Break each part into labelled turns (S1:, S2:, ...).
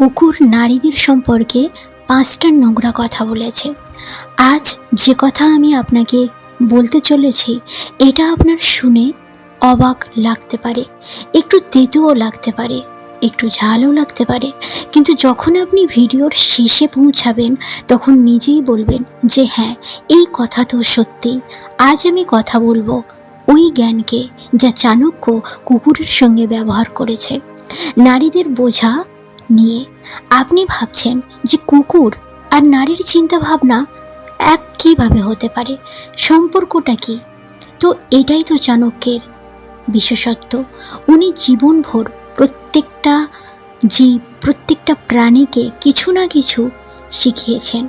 S1: কুকুর নারীদের সম্পর্কে 5টা নোংরা কথা বলেছে। আজ যে কথা আমি আপনাকে বলতে চলেছি, এটা আপনার শুনে অবাক লাগতে পারে, একটু তেতুও লাগতে পারে, একটু ঝালও লাগতে পারে, কিন্তু যখন আপনি ভিডিওর শেষে পৌঁছাবেন তখন নিজেই বলবেন যে হ্যাঁ, এই কথা তো সত্যি। আজ আমি কথা বলবো ওই জ্ঞানকে যা চাণক্য কুকুরের সঙ্গে ব্যবহার করেছে নারীদের বোঝা নিয়ে। আপনি ভাবছেন যে কুকুর আর নারীর চিন্তা ভাবনা এক কীভাবে হতে পারে, সম্পর্কটা কি? তো এটাই তো চাণক্যের বিশেষত্ব। উনি জীবনভর প্রত্যেকটা জীব, প্রত্যেকটা প্রাণীকে কিছু না কিছু শিখিয়েছেন।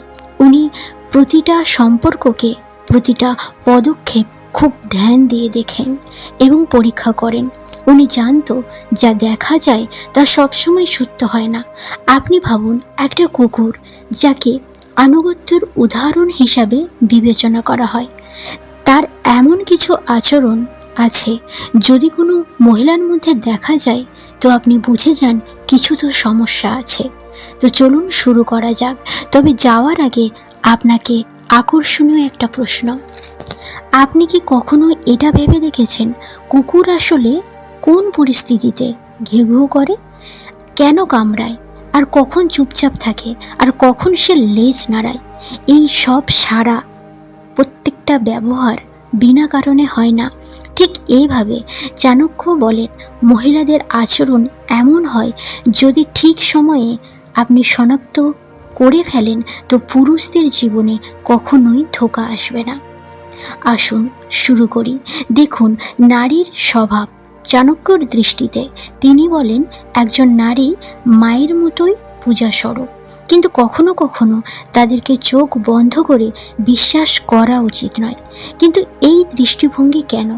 S1: উনি প্রতিটা সম্পর্ককে, প্রতিটা পদক্ষেপ খুব ধ্যান দিয়ে দেখেন এবং পরীক্ষা করেন। উনি জানতো যা দেখা যায় তা সবসময় সত্য হয় না। আপনি ভাবুন, একটা কুকুর যাকে আনুগত্যের উদাহরণ হিসাবে বিবেচনা করা হয়, তার এমন কিছু আচরণ আছে যদি কোনো মহিলার মধ্যে দেখা যায় তো আপনি বুঝে যান কিছু তো সমস্যা আছে। তো চলুন শুরু করা যাক। তবে যাওয়ার আগে আপনাকে আকর্ষণীয় একটা প্রশ্ন। আপনি কি কখনো এটা ভেবে দেখেছেন কুকুর আসলে কোন পরিস্থিতিতে ঘেউ ঘেউ করে, কেন কামড়ায়, আর কখন চুপচাপ থাকে, আর কখন সে লেজ নাড়ায়? এই সব সারা প্রত্যেকটা ব্যবহার বিনা কারণে হয় না। ঠিক এইভাবে চাণক্য বলেন, মহিলাদের আচরণ এমন হয় যদি ঠিক সময়ে আপনি শনাক্ত করে ফেলেন তো পুরুষদের জীবনে কখনোই ধোঁকা আসবে না। আসুন শুরু করি। দেখুন, নারীর স্বভাব চাণক্যর দৃষ্টিতে তিনি বলেন একজন নারী মায়ের মতোই পূজাস্বরূপ, কিন্তু কখনো কখনো তাদেরকে চোখ বন্ধ করে বিশ্বাস করা উচিত নয়। কিন্তু এই দৃষ্টিভঙ্গি কেন?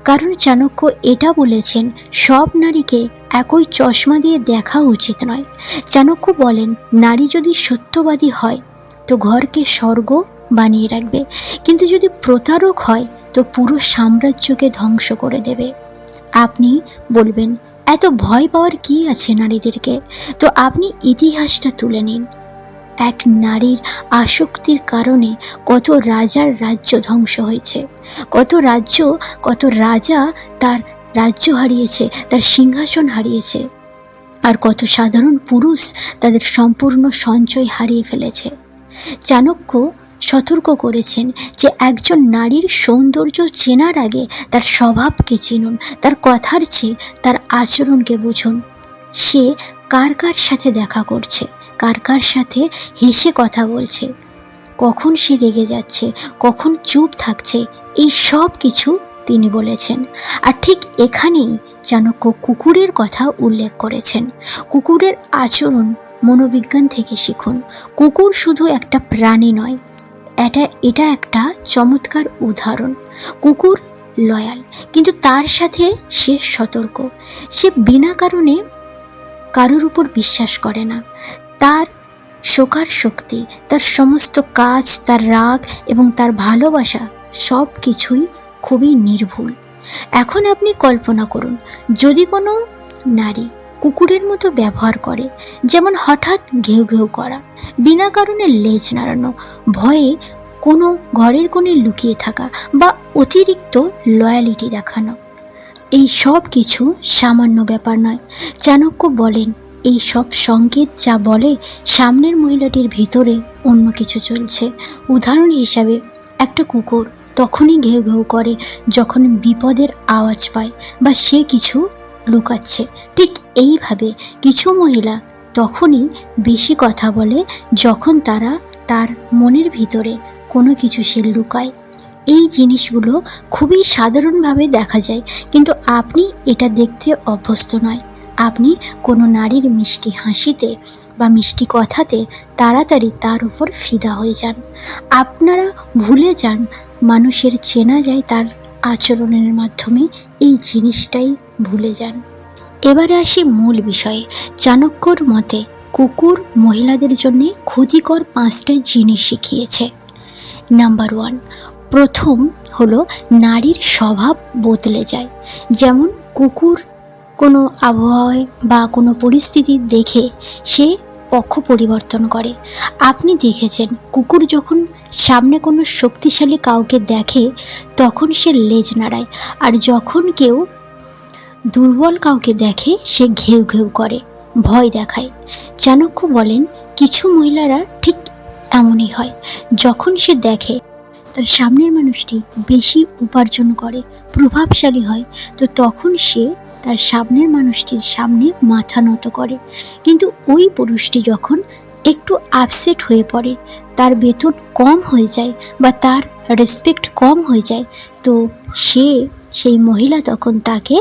S1: কারণ চাণক্য এটা বলেছেন সব নারীকে একই চশমা দিয়ে দেখা উচিত নয়। চাণক্য বলেন নারী যদি সত্যবাদী হয় তো ঘরকে স্বর্গ বানিয়ে রাখবে, কিন্তু যদি প্রতারক হয় তো পুরো সাম্রাজ্যকে ধ্বংস করে দেবে। আপনি বলবেন এত ভয় পাওয়ার কি আছে নারীদেরকে? তো আপনি ইতিহাসটা তুলে নিন। এক নারীর আসক্তির কারণে কত রাজার রাজ্য ধ্বংস হয়েছে, কত রাজা তার রাজ্য হারিয়েছে, তার সিংহাসন হারিয়েছে, আর কত সাধারণ পুরুষ তাদের সম্পূর্ণ সঞ্চয় হারিয়ে ফেলেছে। চাণক্য সতর্ক করেছেন যে একজন নারীর সৌন্দর্য চেনার আগে তার স্বভাবকে চিনুন, তার কথার চেয়ে তার আচরণকে বুঝুন। সে কার কার সাথে দেখা করছে, কার কার সাথে হেসে কথা বলছে, কখন সে রেগে যাচ্ছে, কখন চুপ থাকছে, এই সব কিছু তিনি বলেছেন। আর ঠিক এখানেই চাণক্য কুকুরের কথা উল্লেখ করেছেন। কুকুরের আচরণ মনোবিজ্ঞান থেকে শিখুন। কুকুর শুধু একটা প্রাণী নয়, এটা একটা চমৎকার উদাহরণ। কুকুর লয়াল, কিন্তু তার সাথে সে সতর্ক। সে বিনা কারণে কারোর উপর বিশ্বাস করে না। তার শোকার শক্তি, তার সমস্ত কাজ, তার রাগ এবং তার ভালোবাসা সব কিছুই খুবই নির্ভুল। এখন আপনি কল্পনা করুন যদি কোনো নারী কুকুরের মতো ব্যবহার করে, যেমন হঠাৎ ঘেউ ঘেউ করা, বিনা কারণে লেজ নাড়ানো, ভয়ে কোনো ঘরের কোণে লুকিয়ে থাকা, বা অতিরিক্ত লয়ালিটি দেখানো। এই সব কিছু সামান্য ব্যাপার নয়। চাণক্য বলেন এই সব সংকেত যা বলে সামনের মহিলাটির ভিতরে অন্য কিছু চলছে। উদাহরণ হিসাবে, একটা কুকুর তখনই ঘেউ ঘেউ করে যখন বিপদের আওয়াজ পায় বা সে কিছু লুকাচ্ছে। ঠিক এইভাবে কিছু মহিলা তখনই বেশি কথা বলে যখন তারা তার মনের ভিতরে কোনো কিছু সে লুকায়। এই জিনিসগুলো খুবই সাধারণভাবে দেখা যায়, কিন্তু আপনি এটা দেখতে অভ্যস্ত নয়। আপনি কোনো নারীর মিষ্টি হাসিতে বা মিষ্টি কথাতে তাড়াতাড়ি তার উপর ফিদা হয়ে যান। আপনারা ভুলে যান মানুষের চেনা যায় তার আচরণের মাধ্যমে, এই জিনিসটাই ভুলে যান। এবারে আসি মূল বিষয়ে। চাণক্যর মতে কুকুর মহিলাদের জন্য ক্ষতিকর 5টা জিনিস শিখিয়েছে। নাম্বার 1, প্রথম হলো নারীর স্বভাব বদলে যায়। যেমন কুকুর কোনো আবহাওয়ায় বা কোনো পরিস্থিতি দেখে সে পক্ষ পরিবর্তন করে। আপনি দেখেছেন কুকুর যখন সামনে কোনো শক্তিশালী কাউকে দেখে তখন সে লেজ নাড়ায়, আর যখন কেউ দুর্বল কাউকে দেখে সে ঘেউ ঘেউ করে, ভয় দেখায়। চাণক্য বলেন কিছু মহিলারা ঠিক এমনই হয়। যখন সে দেখে তার সামনের মানুষটি বেশি উপার্জন করে, প্রভাবশালী হয়, তো তখন সে তার সামনের মানুষটির সামনে মাথা নত করে। কিন্তু ওই পুরুষটি যখন একটু আপসেট হয়ে পড়ে, তার বেতন কম হয়ে যায় বা তার রেসপেক্ট কম হয়ে যায়, তো সেই মহিলা তখন তাকে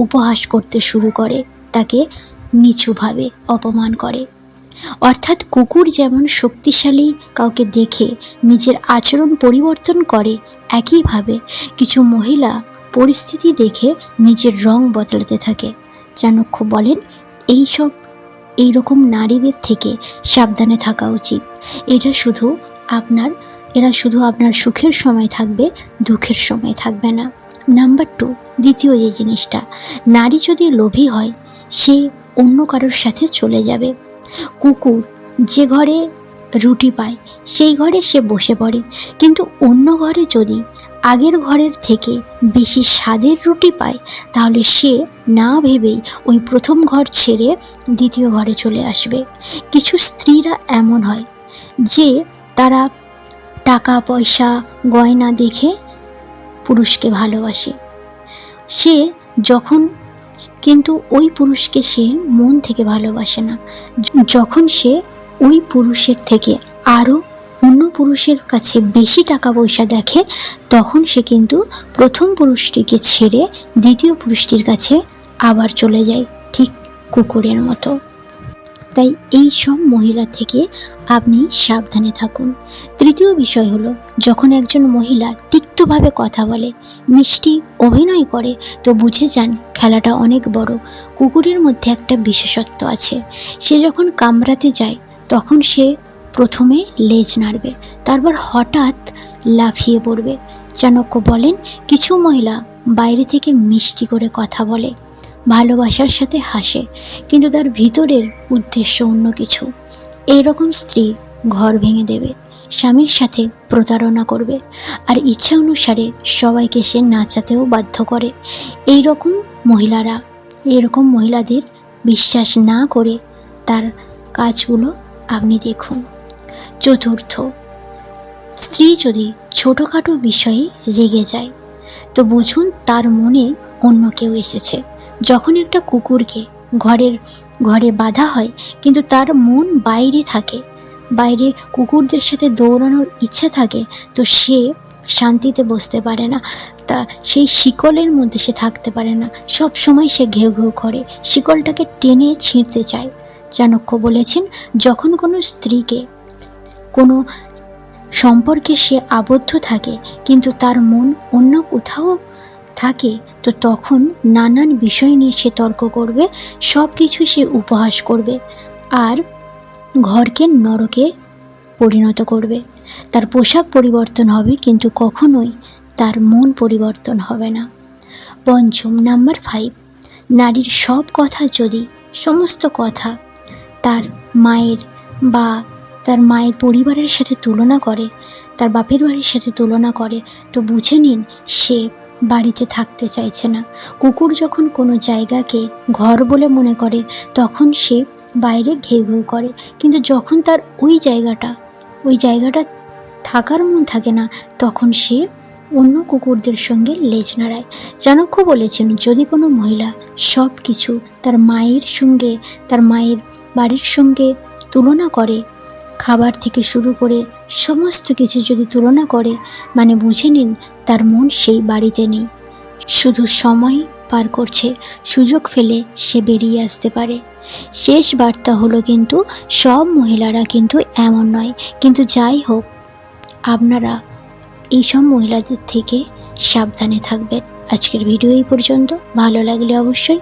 S1: উপহাস করতে শুরু করে, তাকে নিচুভাবে অপমান করে। অর্থাৎ কুকুর যেমন শক্তিশালী কাউকে দেখে নিজের আচরণ পরিবর্তন করে, একইভাবে কিছু মহিলা পরিস্থিতি দেখে নিজের রং বদলাতে থাকে। চাণক্য বলেন এইরকম নারীদের থেকে সাবধানে থাকা উচিত। এরা শুধু আপনার সুখের সময় থাকবে, দুঃখের সময় থাকবে না। নাম্বার 2, দ্বিতীয় যে জিনিসটা, নারী যদি লোভী হয় সে অন্য কারোর সাথে চলে যাবে। কুকুর যে ঘরে রুটি পায় সেই ঘরে সে বসে পড়ে, কিন্তু অন্য ঘরে যদি আগের ঘরের থেকে বেশি স্বাদের রুটি পায় তাহলে সে না ভেবেই ওই প্রথম ঘর ছেড়ে দ্বিতীয় ঘরে চলে আসবে। কিছু স্ত্রীরা এমন হয় যে তারা টাকা পয়সা গয়না দেখে পুরুষকে ভালোবাসে, কিন্তু ওই পুরুষকে সে মন থেকে ভালোবাসে না। যখন সে ওই পুরুষের থেকে আরও অন্য পুরুষের কাছে বেশি টাকা পয়সা দেখে তখন সে কিন্তু প্রথম পুরুষটিকে ছেড়ে দ্বিতীয় পুরুষটির কাছে আবার চলে যায়, ঠিক কুকুরের মতো। তাই এই সব মহিলা থেকে আপনি সাবধানে থাকুন। তৃতীয় বিষয় হলো, যখন একজন মহিলা তিক্তভাবে কথা বলে, মিষ্টি অভিনয় করে, তো বুঝে যান খেলাটা অনেক বড়। কুকুরের মধ্যে একটা বিশেষত্ব আছে, সে যখন কামড়াতে যায় তখন সে প্রথমে লেজ নাড়বে, তারপর হঠাৎ লাফিয়ে পড়বে। চাণক্য বলেন কিছু মহিলা বাইরে থেকে মিষ্টি করে কথা বলে, ভালোবাসার সাথে হাসে, কিন্তু তার ভিতরের উদ্দেশ্য অন্য কিছু। এইরকম স্ত্রী ঘর ভেঙে দেবে, স্বামীর সাথে প্রতারণা করবে, আর ইচ্ছা অনুসারে সবাইকে সে নাচাতেও বাধ্য করে। এইরকম মহিলাদের বিশ্বাস না করে তার কাজগুলো আপনি দেখুন। চতুর্থ, স্ত্রী যদি ছোটোখাটো বিষয়ে রেগে যায় তো বুঝুন তার মনে অন্য কেউ এসেছে। যখন একটা কুকুরকে ঘরে বাঁধা হয় কিন্তু তার মন বাইরে থাকে, বাইরে কুকুরদের সাথে দৌড়ানোর ইচ্ছা থাকে, তো সে শান্তিতে বসতে পারে না, তা সেই শিকলের মধ্যে সে থাকতে পারে না, সব সময় সে ঘেউ ঘেউ করে, শিকলটাকে টেনে ছিঁড়তে চায়। চাণক্য বলেছেন যখন কোনো স্ত্রীকে কোনো সম্পর্কে সে আবদ্ধ থাকে কিন্তু তার মন অন্য কোথাও থাকে, তো তখন নানান বিষয় নিয়ে সে তর্ক করবে, সব কিছু সে উপহাস করবে, আর ঘরকে নরকে পরিণত করবে। তার পোশাক পরিবর্তন হবে কিন্তু কখনোই তার মন পরিবর্তন হবে না। পঞ্চম, নাম্বার 5, নারীর সমস্ত কথা তার মায়ের পরিবারের সাথে তুলনা করে, তার বাপের বাড়ির সাথে তুলনা করে, তো বুঝে নিন সে বাড়িতে থাকতে চাইছে না। কুকুর যখন কোনো জায়গাকে ঘর বলে মনে করে তখন সে বাইরে ঘেউ ঘেউ করে, কিন্তু যখন তার ওই জায়গাটা থাকার মন থাকে না তখন সে অন্য কুকুরদের সঙ্গে লেজ নাড়ায়। চাণক্য বলেছেন যদি কোনো মহিলা সব কিছু তার মায়ের বাড়ির সঙ্গে তুলনা করে, খাবার থেকে শুরু করে সমস্ত কিছু যদি তুলনা করে, মানে বুঝে নিন তার মন সেই বাড়িতে নেই, শুধু সময় পার করছে, সুযোগ ফেলে সে বেরিয়ে আসতে পারে। শেষ বার্তা হলো কিন্তু সব মহিলারা কিন্তু এমন নয়, কিন্তু যাই হোক আপনারা এইসব মহিলাদের থেকে সাবধানে থাকবেন। আজকের ভিডিও এই পর্যন্ত। ভালো লাগলে অবশ্যই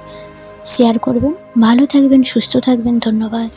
S1: শেয়ার করবেন। ভালো থাকবেন, সুস্থ থাকবেন। ধন্যবাদ।